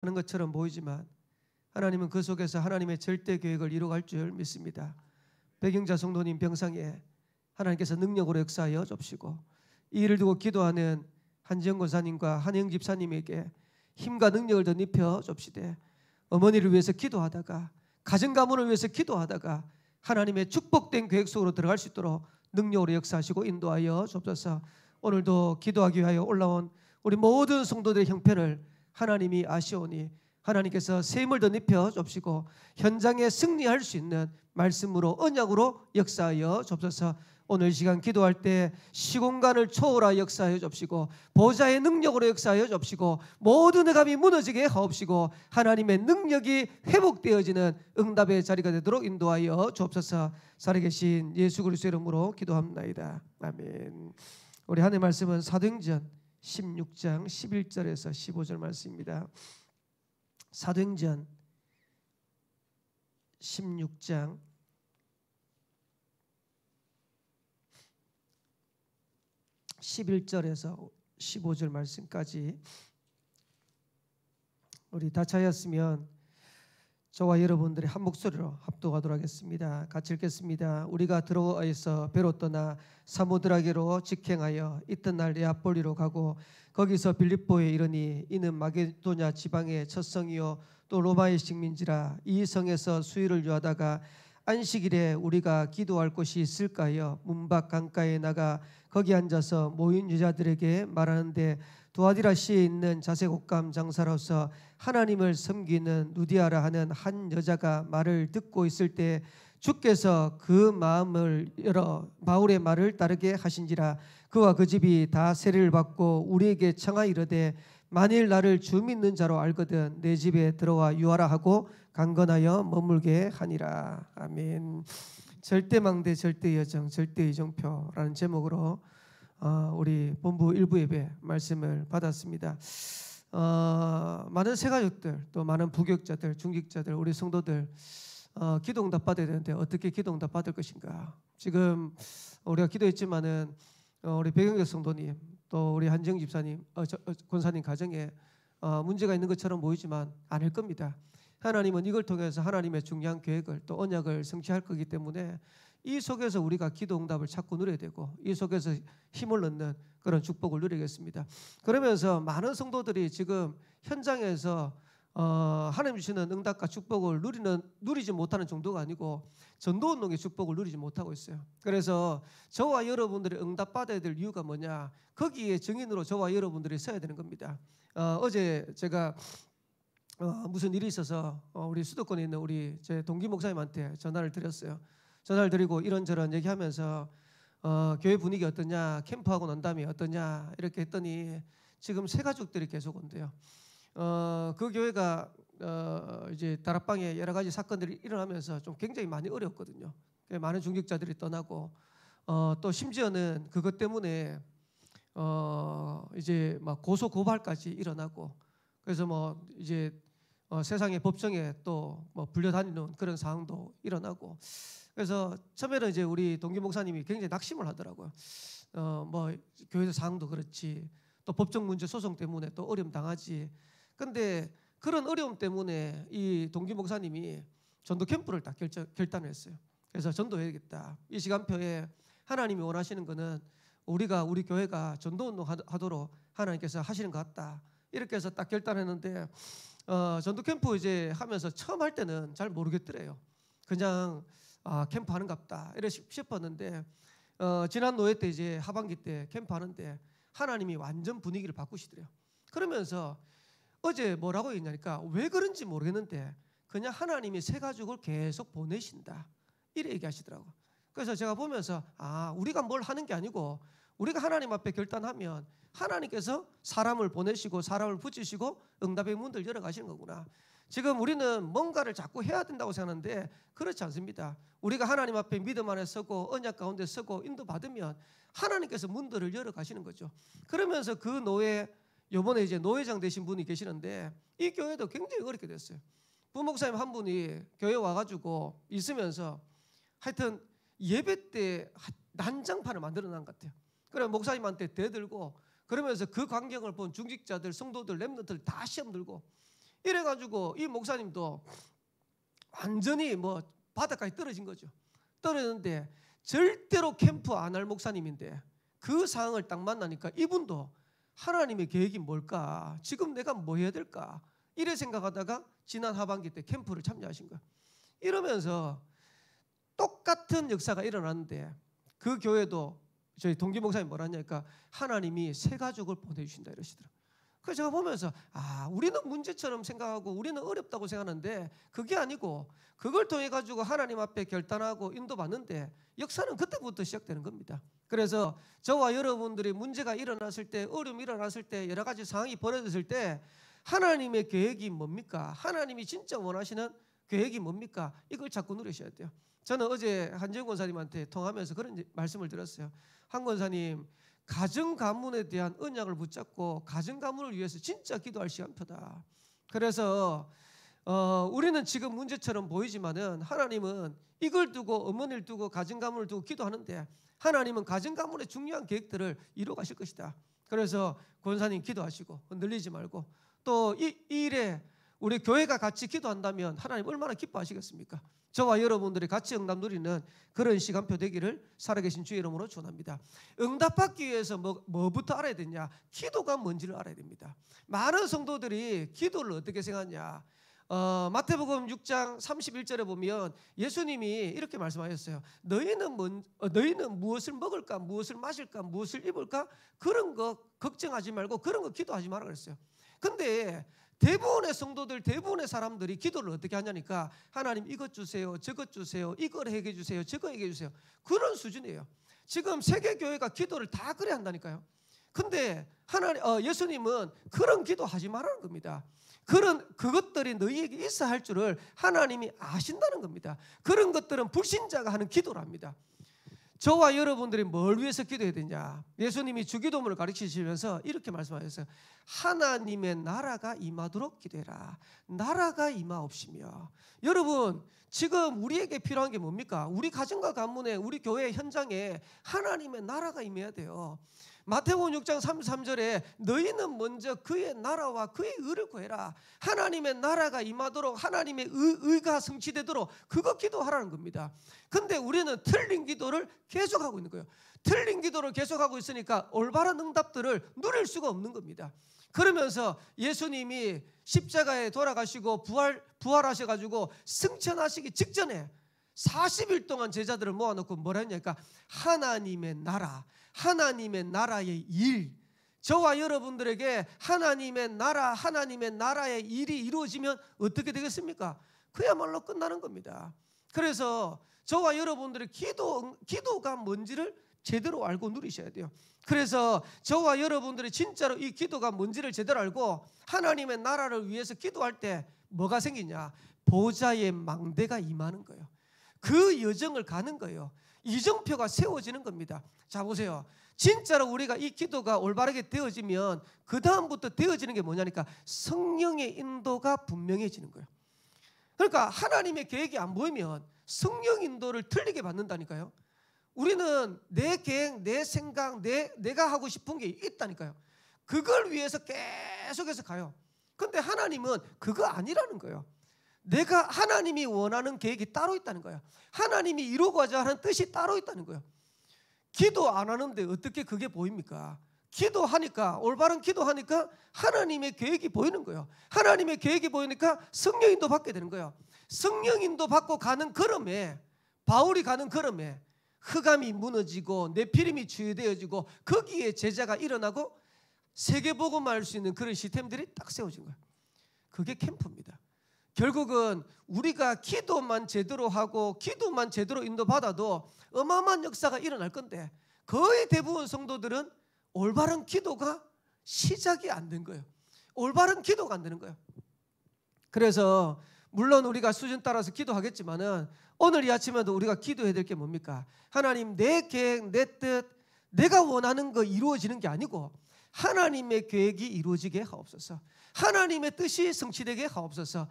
하는 것처럼 보이지만 하나님은 그 속에서 하나님의 절대 계획을 이루어갈 줄 믿습니다. 백영자 성도님 병상에 하나님께서 능력으로 역사하여 줍시고 이 일을 두고 기도하는 한지영 권사님과 한영 집사님에게 힘과 능력을 더 입혀 줍시되 어머니를 위해서 기도하다가 가정 가문을 위해서 기도하다가 하나님의 축복된 계획 속으로 들어갈 수 있도록 능력으로 역사하시고 인도하여 주옵소서. 오늘도 기도하기 위하여 올라온 우리 모든 성도들의 형편을 하나님이 아시오니 하나님께서 새 힘을 더 입혀 줍시고 현장에 승리할 수 있는 말씀으로 언약으로 역사하여 주옵소서. 오늘 시간 기도할 때 시공간을 초월하 역사하여 줍시고 보좌의 능력으로 역사하여 줍시고 모든 억압이 무너지게 하옵시고 하나님의 능력이 회복되어지는 응답의 자리가 되도록 인도하여 주옵소서. 살아계신 예수 그리스도의 이름으로 기도합나이다. 아멘. 우리 하나님의 말씀은 사도행전 16장 11절에서 15절 말씀입니다. 사도행전 16장 11절에서 15절 말씀까지 우리 다 차였으면 저와 여러분들이 한 목소리로 합독하도록 하겠습니다. 같이 읽겠습니다. 우리가 드로아에서 배로 떠나 사모드라게로 직행하여 이튿날 네아폴리로 가고 거기서 빌립보에 이르니 이는 마게도냐 지방의 첫 성이요 또 로마의 식민지라. 이 성에서 수일을 유하다가 안식일에 우리가 기도할 곳이 있을까 하여 문밖 강가에 나가 거기 앉아서 모인 여자들에게 말하는데 두아디라시에 있는 자색옷감 장사로서 하나님을 섬기는 누디아라 하는 한 여자가 말을 듣고 있을 때 주께서 그 마음을 열어 바울의 말을 따르게 하신지라. 그와 그 집이 다 세례를 받고 우리에게 청하이르되 만일 나를 주 믿는 자로 알거든 내 집에 들어와 유하라 하고 강건하여 머물게 하니라. 아멘. 절대망대 절대여정 절대이정표라는 제목으로 우리 본부 일부 예배 말씀을 받았습니다. 많은 새가족들 또 많은 부교육자들 중직자들 우리 성도들 기도응답 받아야 되는데 어떻게 기도응답 받을 것인가. 지금 우리가 기도했지만은 우리 백영재 성도님 또 우리 한정 집사님 권사님 가정에 문제가 있는 것처럼 보이지만 아닐 겁니다. 하나님은 이걸 통해서 하나님의 중요한 계획을 또 언약을 성취할 거기 때문에 이 속에서 우리가 기도응답을 찾고 누려야 되고 이 속에서 힘을 얻는 그런 축복을 누리겠습니다. 그러면서 많은 성도들이 지금 현장에서 하나님 주시는 응답과 축복을 누리지 못하는 정도가 아니고 전도운동의 축복을 누리지 못하고 있어요. 그래서 저와 여러분들이 응답받아야 될 이유가 뭐냐, 거기에 증인으로 저와 여러분들이 서야 되는 겁니다. 어제 제가 무슨 일이 있어서 우리 수도권에 있는 우리 제 동기 목사님한테 전화를 드렸어요. 전화를 드리고 이런저런 얘기하면서 교회 분위기 어떠냐, 캠프하고 난 다음에 어떠냐 이렇게 했더니 지금 새 가족들이 계속 온대요. 그 교회가 이제 다락방에 여러 가지 사건들이 일어나면서 좀 굉장히 많이 어려웠거든요. 많은 중직자들이 떠나고 또 심지어는 그것 때문에 이제 막 고소 고발까지 일어나고 그래서 뭐 이제 세상의 법정에 또 뭐 불려다니는 그런 상황도 일어나고 그래서 처음에는 이제 우리 동기 목사님이 굉장히 낙심을 하더라고요. 뭐 교회에서 상황도 그렇지 또 법정 문제 소송 때문에 또 어려움 당하지. 근데 그런 어려움 때문에 이 동기 목사님이 전도 캠프를 딱 결단을 했어요. 그래서 전도해야겠다. 이 시간표에 하나님이 원하시는 거는 우리가 우리 교회가 전도운동 하도록 하나님께서 하시는 것 같다. 이렇게 해서 딱 결단했는데 전도 캠프 이제 하면서 처음 할 때는 잘 모르겠더래요. 그냥 캠프 하는갑다 이래 싶었는데 지난 노예 때 이제 하반기 때 캠프 하는데 하나님이 완전 분위기를 바꾸시더래요. 그러면서 어제 뭐라고 했냐니까 왜 그런지 모르겠는데 그냥 하나님이 새 가족을 계속 보내신다 이래 얘기하시더라고. 그래서 제가 보면서 우리가 뭘 하는 게 아니고 우리가 하나님 앞에 결단하면 하나님께서 사람을 보내시고 사람을 붙이시고 응답의 문들 열어가시는 거구나. 지금 우리는 뭔가를 자꾸 해야 된다고 생각하는데 그렇지 않습니다. 우리가 하나님 앞에 믿음 안에 서고 언약 가운데 서고 인도받으면 하나님께서 문들을 열어가시는 거죠. 그러면서 그 노예 요번에 이제 노회장 되신 분이 계시는데 이 교회도 굉장히 어렵게 됐어요. 부목사님 한 분이 교회 와가지고 있으면서 하여튼 예배 때 난장판을 만들어 놓은 것 같아요. 그래 목사님한테 대들고 그러면서 그 광경을 본 중직자들 성도들 렘넌트들 다 시험 들고 이래가지고 이 목사님도 완전히 뭐 바닥까지 떨어진 거죠. 떨어졌는데 절대로 캠프 안 할 목사님인데 그 상황을 딱 만나니까 이분도 하나님의 계획이 뭘까? 지금 내가 뭐 해야 될까? 이래 생각하다가 지난 하반기 때 캠프를 참여하신 거예요. 이러면서 똑같은 역사가 일어났는데 그 교회도 저희 동기 목사님 뭐라 하냐니까 하나님이 새 가족을 보내주신다 이러시더라고요. 그래서 제가 보면서 우리는 문제처럼 생각하고 우리는 어렵다고 생각하는데 그게 아니고 그걸 통해 가지고 하나님 앞에 결단하고 인도받는데 역사는 그때부터 시작되는 겁니다. 그래서 저와 여러분들이 문제가 일어났을 때, 어려움이 일어났을 때, 여러 가지 상황이 벌어졌을 때 하나님의 계획이 뭡니까? 하나님이 진짜 원하시는 계획이 뭡니까? 이걸 자꾸 누리셔야 돼요. 저는 어제 한재훈 권사님한테 통하면서 그런 말씀을 들었어요. 한 권사님, 가정 가문에 대한 언약을 붙잡고 가정 가문을 위해서 진짜 기도할 시간표다. 그래서 우리는 지금 문제처럼 보이지만은 하나님은 이걸 두고 어머니를 두고 가정 가문을 두고 기도하는데 하나님은 가정 가문의 중요한 계획들을 이루어 가실 것이다. 그래서 권사님 기도하시고 늘리지 말고 또 이 일에 우리 교회가 같이 기도한다면 하나님 얼마나 기뻐하시겠습니까? 저와 여러분들이 같이 응답 누리는 그런 시간표 되기를 살아계신 주의 이름으로 축원합니다. 응답받기 위해서 뭐부터 알아야 되냐? 기도가 뭔지를 알아야 됩니다. 많은 성도들이 기도를 어떻게 생각하냐? 마태복음 6장 31절에 보면 예수님이 이렇게 말씀하셨어요. 너희는 무엇을 먹을까? 무엇을 마실까? 무엇을 입을까? 그런 거 걱정하지 말고 그런 거 기도하지 말라 그랬어요. 근데 대부분의 성도들, 대부분의 사람들이 기도를 어떻게 하냐니까 하나님 이것 주세요, 저것 주세요, 이걸 해결해 주세요, 저거 해결해 주세요. 그런 수준이에요. 지금 세계교회가 기도를 다 그래 한다니까요. 근데 예수님은 그런 기도하지 말라는 겁니다. 그것들이 너희에게 있어야 할 줄을 하나님이 아신다는 겁니다. 그런 것들은 불신자가 하는 기도랍니다. 저와 여러분들이 뭘 위해서 기도해야 되냐? 예수님이 주기도문을 가르치시면서 이렇게 말씀하셨어요. 하나님의 나라가 임하도록 기도해라. 나라가 임하옵시며. 여러분 지금 우리에게 필요한 게 뭡니까? 우리 가정과 가문에 우리 교회 현장에 하나님의 나라가 임해야 돼요. 마태복음 6장 33절에 너희는 먼저 그의 나라와 그의 의를 구해라. 하나님의 나라가 임하도록 하나님의 의가 성취되도록 그거 기도하라는 겁니다. 근데 우리는 틀린 기도를 계속하고 있는 거예요. 틀린 기도를 계속하고 있으니까 올바른 응답들을 누릴 수가 없는 겁니다. 그러면서 예수님이 십자가에 돌아가시고 부활하셔가지고 승천하시기 직전에 40일 동안 제자들을 모아놓고 뭐라 했냐니까 하나님의 나라, 하나님의 나라의 일, 저와 여러분들에게 하나님의 나라, 하나님의 나라의 일이 이루어지면 어떻게 되겠습니까? 그야말로 끝나는 겁니다. 그래서 저와 여러분들의 기도가 뭔지를 제대로 알고 누리셔야 돼요. 그래서 저와 여러분들이 진짜로 이 기도가 뭔지를 제대로 알고 하나님의 나라를 위해서 기도할 때 뭐가 생기냐? 보좌의 망대가 임하는 거예요. 그 여정을 가는 거예요. 이정표가 세워지는 겁니다. 자 보세요. 진짜로 우리가 이 기도가 올바르게 되어지면 그 다음부터 되어지는 게 뭐냐니까 성령의 인도가 분명해지는 거예요. 그러니까 하나님의 계획이 안 보이면 성령 인도를 틀리게 받는다니까요. 우리는 내 계획, 내 생각, 내가 하고 싶은 게 있다니까요. 그걸 위해서 계속해서 가요. 근데 하나님은 그거 아니라는 거예요. 내가 하나님이 원하는 계획이 따로 있다는 거예요. 하나님이 이루고자 하는 뜻이 따로 있다는 거예요. 기도 안 하는데 어떻게 그게 보입니까? 기도하니까, 올바른 기도하니까 하나님의 계획이 보이는 거예요. 하나님의 계획이 보이니까 성령인도 받게 되는 거예요. 성령인도 받고 가는 걸음에, 바울이 가는 걸음에 흑암이 무너지고 네피림이 치유되어지고 거기에 제자가 일어나고 세계복음화할 수 있는 그런 시스템들이 딱 세워진 거예요. 그게 캠프입니다. 결국은 우리가 기도만 제대로 하고 기도만 제대로 인도받아도 어마어마한 역사가 일어날 건데 거의 대부분 성도들은 올바른 기도가 시작이 안 된 거예요. 올바른 기도가 안 되는 거예요. 그래서 물론 우리가 수준 따라서 기도하겠지만은 오늘 이 아침에도 우리가 기도해야 될 게 뭡니까? 하나님 내 계획, 내 뜻, 내가 원하는 거 이루어지는 게 아니고 하나님의 계획이 이루어지게 하옵소서. 하나님의 뜻이 성취되게 하옵소서.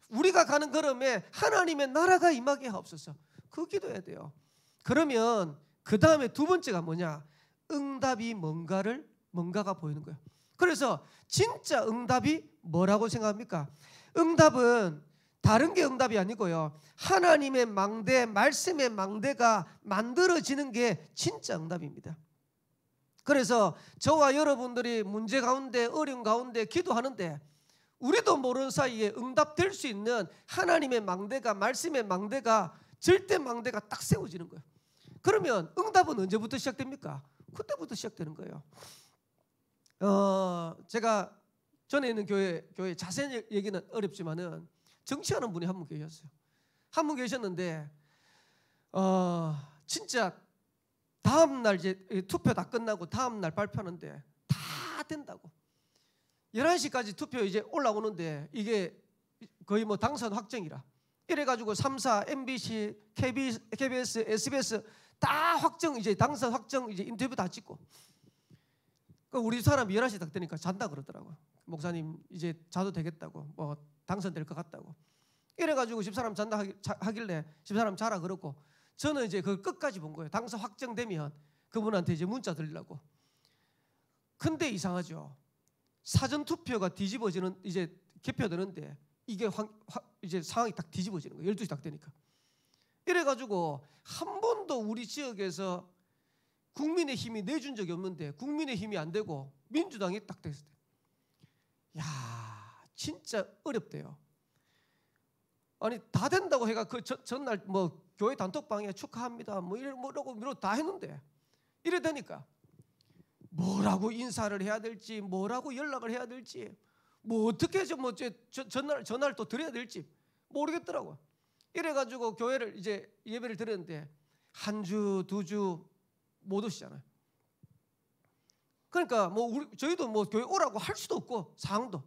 우리가 가는 걸음에 하나님의 나라가 임하게 하옵소서. 그 기도해야 돼요. 그러면 그 다음에 두 번째가 뭐냐? 응답이 뭔가가 보이는 거예요. 그래서 진짜 응답이 뭐라고 생각합니까? 응답은 다른 게 응답이 아니고요, 하나님의 망대, 말씀의 망대가 만들어지는 게 진짜 응답입니다. 그래서 저와 여러분들이 문제 가운데, 어려움 가운데 기도하는데 우리도 모르는 사이에 응답될 수 있는 하나님의 망대가, 말씀의 망대가, 절대 망대가 딱 세워지는 거예요. 그러면 응답은 언제부터 시작됩니까? 그때부터 시작되는 거예요. 제가 전에 있는 교회 자세히 얘기는 어렵지만은 정치하는 분이 한 분 계셨어요. 한 분 계셨는데 진짜 다음 날 이제 투표 다 끝나고 다음 날 발표하는데 다 된다고 11시까지 투표 이제 올라오는데 이게 거의 뭐 당선 확정이라 이래가지고 3사, MBC, KBS, SBS 다 확정, 이제 당선 확정, 이제 인터뷰 다 찍고, 우리 사람이 11시 딱 되니까 잔다 그러더라고요. 목사님 이제 자도 되겠다고, 뭐 당선될 것 같다고. 이래가지고 집사람 잔다 하길래 집사람 자라 그러고, 저는 이제 그 끝까지 본 거예요. 당선 확정되면 그분한테 이제 문자 드리려고. 근데 이상하죠. 사전 투표가 뒤집어지는, 이제 개표되는데 이게 이제 상황이 딱 뒤집어지는 거예요. 12시 딱 되니까. 이래가지고 한 번도 우리 지역에서 국민의힘이 내준 적이 없는데 국민의힘이 안 되고 민주당이 딱 됐을 때, 야, 진짜 어렵대요. 아니 다 된다고 해가 그 전날 뭐 교회 단톡방에 축하합니다 뭐 이러고 다 했는데 이래 되니까 뭐라고 인사를 해야 될지, 뭐라고 연락을 해야 될지, 뭐 어떻게 전날 또 드려야 될지 모르겠더라고. 이래가지고 교회를 이제 예배를 드렸는데 한 주, 두 주 못 오시잖아요. 그러니까 뭐 저희도 뭐 교회 오라고 할 수도 없고 상황도.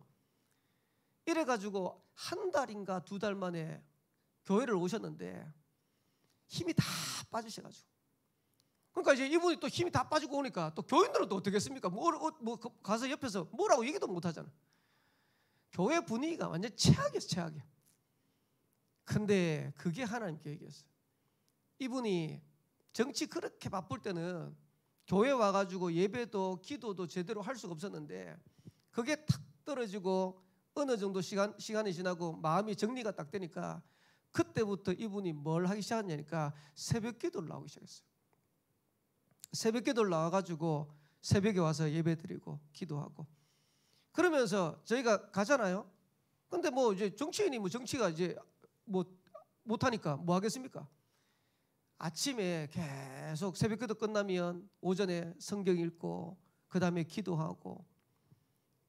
이래가지고 한 달인가 두 달 만에 교회를 오셨는데 힘이 다 빠지셔가지고. 그러니까 이제 이분이 또 힘이 다 빠지고 오니까 또 교인들은 또 어떻겠습니까? 뭐 가서 옆에서 뭐라고 얘기도 못 하잖아. 교회 분위기가 완전 최악이었어, 최악이야. 근데 그게 하나님 계획이었어요. 이분이 정치 그렇게 바쁠 때는 교회 와가지고 예배도 기도도 제대로 할 수가 없었는데 그게 탁 떨어지고 어느 정도 시간이 지나고 마음이 정리가 딱 되니까 그때부터 이분이 뭘 하기 시작했냐니까 새벽 기도를 나오기 시작했어요. 새벽 기도를 나와가지고 새벽에 와서 예배드리고 기도하고 그러면서 저희가 가잖아요. 근데 뭐 이제 정치인이 뭐 정치가 이제 뭐 못하니까 뭐 하겠습니까? 아침에 계속 새벽 기도 끝나면 오전에 성경 읽고 그 다음에 기도하고.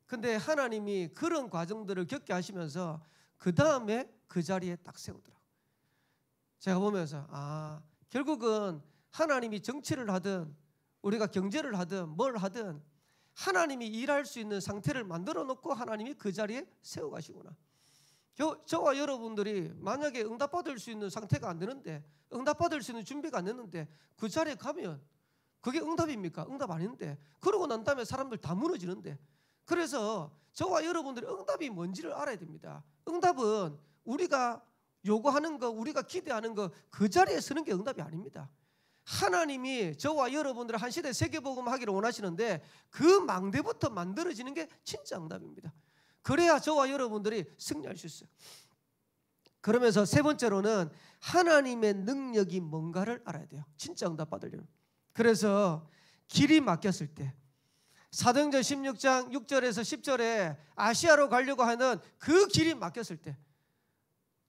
근데 하나님이 그런 과정들을 겪게 하시면서 그 다음에 그 자리에 딱 세우더라고요. 제가 보면서 결국은 하나님이 정치를 하든 우리가 경제를 하든 뭘 하든 하나님이 일할 수 있는 상태를 만들어 놓고 하나님이 그 자리에 세워 가시구나. 저와 여러분들이 만약에 응답받을 수 있는 상태가 안 되는데, 응답받을 수 있는 준비가 안 됐는데 그 자리에 가면 그게 응답입니까? 응답 아닌데. 그러고 난 다음에 사람들 다 무너지는데. 그래서 저와 여러분들이 응답이 뭔지를 알아야 됩니다. 응답은 우리가 요구하는 거, 우리가 기대하는 거 그 자리에 서는 게 응답이 아닙니다. 하나님이 저와 여러분들을 한 시대 세계복음 하기를 원하시는데 그 망대부터 만들어지는 게 진짜 응답입니다. 그래야 저와 여러분들이 승리할 수 있어요. 그러면서 세 번째로는 하나님의 능력이 뭔가를 알아야 돼요. 진짜 응답 받으려면. 그래서 길이 막혔을 때 사도행전 16장 6절에서 10절에 아시아로 가려고 하는 그 길이 막혔을 때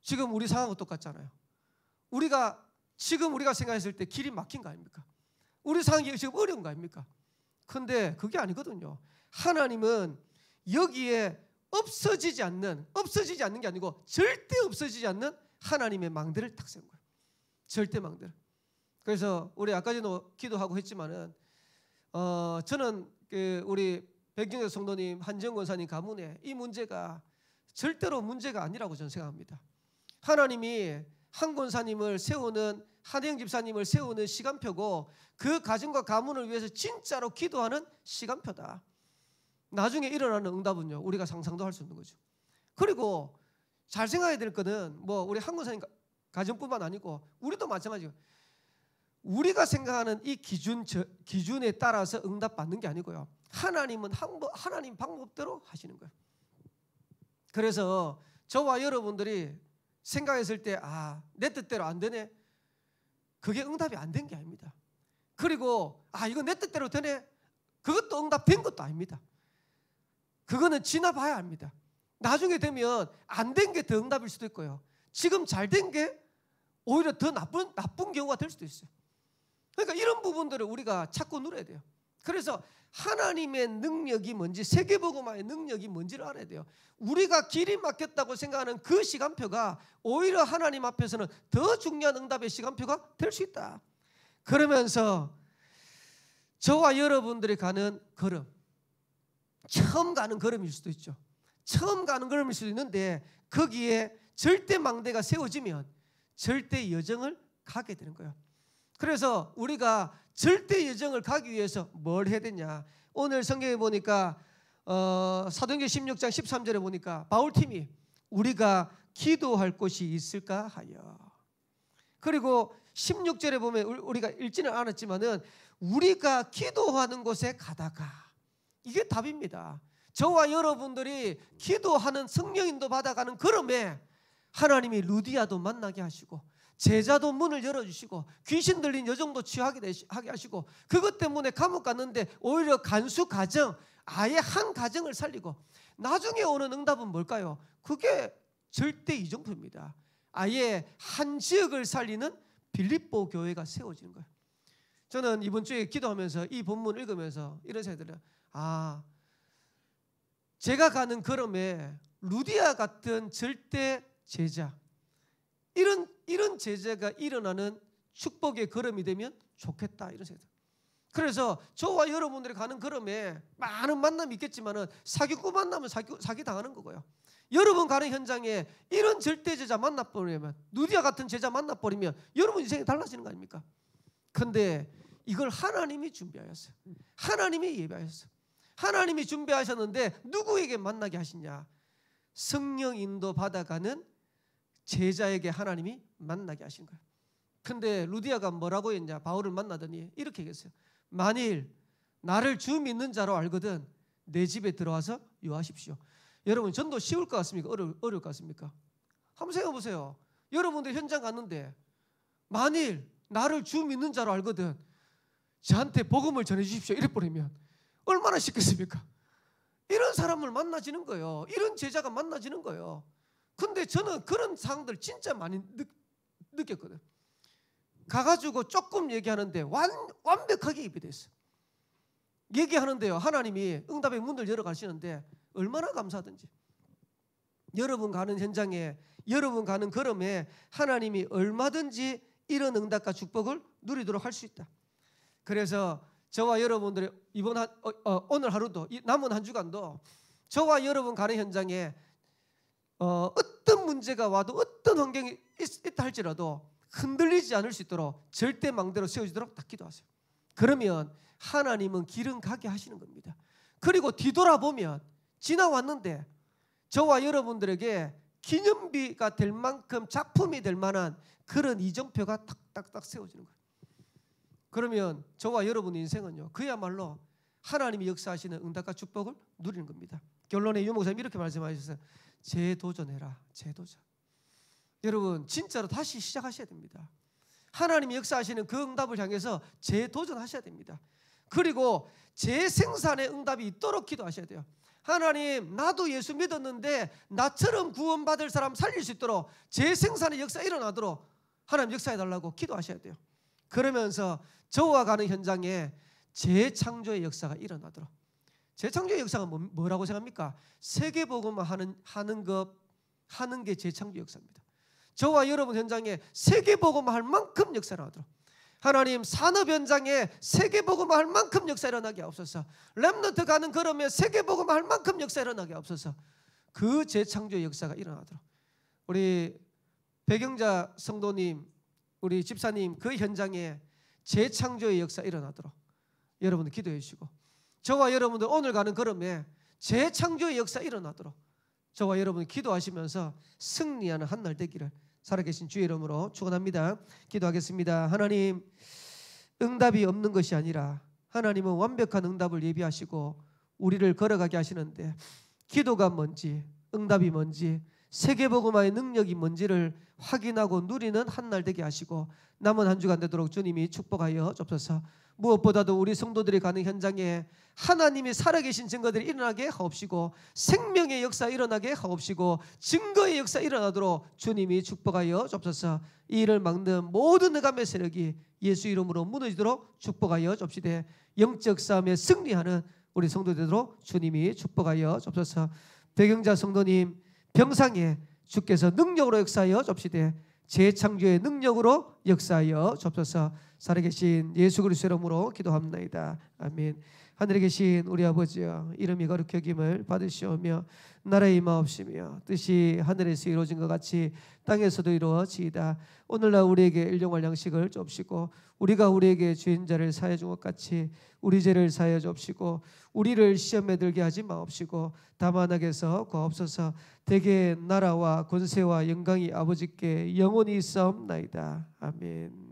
지금 우리 상황과 똑같잖아요. 지금 우리가 생각했을 때 길이 막힌 거 아닙니까? 우리 상황이 지금 어려운 거 아닙니까? 근데 그게 아니거든요. 하나님은 여기에 없어지지 않는 게 아니고 절대 없어지지 않는 하나님의 망대를 딱 세운 거예요. 절대 망대를. 그래서 우리 아까 전에 기도하고 했지만은 저는 우리 백경재 성도님, 한정 권사님 가문에 이 문제가 절대로 문제가 아니라고 저는 생각합니다. 하나님이 한 권사님을 세우는, 한영 집사님을 세우는 시간표고 그 가정과 가문을 위해서 진짜로 기도하는 시간표다. 나중에 일어나는 응답은요 우리가 상상도 할 수 없는 거죠. 그리고 잘 생각해야 될 거는 뭐 우리 한 권사님 가정뿐만 아니고 우리도 마찬가지예요. 우리가 생각하는 이 기준에 따라서 응답 받는 게 아니고요. 하나님은 하나님 방법대로 하시는 거예요. 그래서 저와 여러분들이 생각했을 때 내 뜻대로 안 되네, 그게 응답이 안 된 게 아닙니다. 그리고 이거 내 뜻대로 되네, 그것도 응답된 것도 아닙니다. 그거는 지나봐야 합니다. 나중에 되면 안 된 게 더 응답일 수도 있고요, 지금 잘 된 게 오히려 더 나쁜 경우가 될 수도 있어요. 그러니까 이런 부분들을 우리가 찾고 누려야 돼요. 그래서 하나님의 능력이 뭔지, 세계복음화의 능력이 뭔지를 알아야 돼요. 우리가 길이 막혔다고 생각하는 그 시간표가 오히려 하나님 앞에서는 더 중요한 응답의 시간표가 될 수 있다. 그러면서 저와 여러분들이 가는 걸음, 처음 가는 걸음일 수도 있죠. 처음 가는 걸음일 수도 있는데 거기에 절대 망대가 세워지면 절대 여정을 가게 되는 거예요. 그래서 우리가 절대 여정을 가기 위해서 뭘 해야 되냐, 오늘 성경에 보니까 사도행전 16장 13절에 보니까 바울팀이 우리가 기도할 곳이 있을까 하여, 그리고 16절에 보면 우리가 읽지는 않았지만은 우리가 기도하는 곳에 가다가, 이게 답입니다. 저와 여러분들이 기도하는 성령인도 받아가는 걸음에 하나님이 루디아도 만나게 하시고 제자도 문을 열어주시고 귀신 들린 여종도 치유하게 하시고, 그것 때문에 감옥 갔는데 오히려 간수 가정, 아예 한 가정을 살리고, 나중에 오는 응답은 뭘까요? 그게 절대 이정표입니다. 아예 한 지역을 살리는 빌립보 교회가 세워지는 거예요. 저는 이번 주에 기도하면서 이 본문을 읽으면서 이런 생각이 들어요. 제가 가는 걸음에 루디아 같은 절대 제자, 이런 제자가 일어나는 축복의 걸음이 되면 좋겠다, 이런 생각. 그래서 저와 여러분들이 가는 걸음에 많은 만남이 있겠지만은 사기꾼 만나면 사기 당하는 거고요. 여러분 가는 현장에 이런 절대 제자 만나버리면, 루디아 같은 제자 만나버리면 여러분 인생이 달라지는 거 아닙니까? 근데 이걸 하나님이 준비하셨어요. 하나님이 예배하셨어요. 하나님이 준비하셨는데 누구에게 만나게 하시냐? 성령 인도 받아가는 제자에게 하나님이 만나게 하신 거예요. 근데 루디아가 뭐라고 했냐? 바울을 만나더니 이렇게 얘기했어요. 만일 나를 주 믿는 자로 알거든 내 집에 들어와서 유하십시오. 여러분, 전도 쉬울 것 같습니까? 어려울 것 같습니까? 한번 생각해 보세요. 여러분들 현장 갔는데 만일 나를 주 믿는 자로 알거든 저한테 복음을 전해 주십시오, 이래 버리면 얼마나 쉽겠습니까? 이런 사람을 만나지는 거예요. 이런 제자가 만나지는 거예요. 근데 저는 그런 상황들 진짜 많이 느꼈거든. 가가지고 조금 얘기하는데 완벽하게 예배됐어요. 얘기하는데요, 하나님이 응답의 문을 열어가시는데 얼마나 감사하든지. 여러분 가는 현장에, 여러분 가는 걸음에 하나님이 얼마든지 이런 응답과 축복을 누리도록 할 수 있다. 그래서 저와 여러분들의 오늘 하루도, 남은 한 주간도 저와 여러분 가는 현장에 어떤 문제가 와도, 어떤 환경이 있다 할지라도 흔들리지 않을 수 있도록 절대 망대로 세워지도록 딱 기도하세요. 그러면 하나님은 길은 가게 하시는 겁니다. 그리고 뒤돌아보면 지나왔는데 저와 여러분들에게 기념비가 될 만큼 작품이 될 만한 그런 이정표가 딱딱딱 세워지는 거예요. 그러면 저와 여러분의 인생은요, 그야말로 하나님이 역사하시는 응답과 축복을 누리는 겁니다. 결론에 유 목사님 이렇게 말씀하셨어요. 재도전해라, 재도전. 여러분 진짜로 다시 시작하셔야 됩니다. 하나님이 역사하시는 그 응답을 향해서 재도전하셔야 됩니다. 그리고 재생산의 응답이 있도록 기도하셔야 돼요. 하나님, 나도 예수 믿었는데 나처럼 구원받을 사람 살릴 수 있도록 재생산의 역사 일어나도록 하나님 역사해달라고 기도하셔야 돼요. 그러면서 저와 가는 현장에 재창조의 역사가 일어나도록. 재창조의 역사가 뭐라고 생각합니까? 세계복음화 하는 게 재창조 역사입니다. 저와 여러분 현장에 세계복음화 할 만큼 역사 일어나도록 하나님, 산업 현장에 세계복음화 할 만큼 역사 일어나게 하옵소서. 렘넌트 가는 걸음에 세계복음화 할 만큼 역사 일어나게 하옵소서. 그 재창조의 역사가 일어나도록 우리 배경자 성도님, 우리 집사님 그 현장에 재창조의 역사 일어나도록 여러분들 기도해 주시고, 저와 여러분들 오늘 가는 걸음에 재창조의 역사 일어나도록 저와 여러분 기도하시면서 승리하는 한 날 되기를 살아계신 주의 이름으로 축원합니다. 기도하겠습니다. 하나님, 응답이 없는 것이 아니라 하나님은 완벽한 응답을 예비하시고 우리를 걸어가게 하시는데 기도가 뭔지, 응답이 뭔지, 세계복음화의 능력이 뭔지를 확인하고 누리는 한 날 되게 하시고 남은 한 주간 되도록 주님이 축복하여 주옵소서. 무엇보다도 우리 성도들이 가는 현장에 하나님이 살아계신 증거들이 일어나게 하옵시고 생명의 역사 일어나게 하옵시고 증거의 역사 일어나도록 주님이 축복하여 주옵소서. 이 일을 막는 모든 흑암의 세력이 예수 이름으로 무너지도록 축복하여 주옵시되 영적 싸움에 승리하는 우리 성도 되도록 주님이 축복하여 주옵소서. 배경자 성도님 병상에 주께서 능력으로 역사하여 주옵시되 재창조의 능력으로 역사하여 주옵소서. 살아계신 예수 그리스도의 이름으로 기도합나이다. 아멘. 하늘에 계신 우리 아버지여, 이름이 거룩히 여김을 받으시오며 나라의 임하옵시며 뜻이 하늘에서 이루어진 것 같이 땅에서도 이루어지이다. 오늘날 우리에게 일용할 양식을 주옵시고 우리가 우리에게 죄인자를 사하여 준 것 같이 우리 죄를 사하여 주옵시고 우리를 시험에 들게 하지 마옵시고 다만 악에서 구하옵소서. 대개 나라와 권세와 영광이 아버지께 영원히 있사옵나이다. 아멘.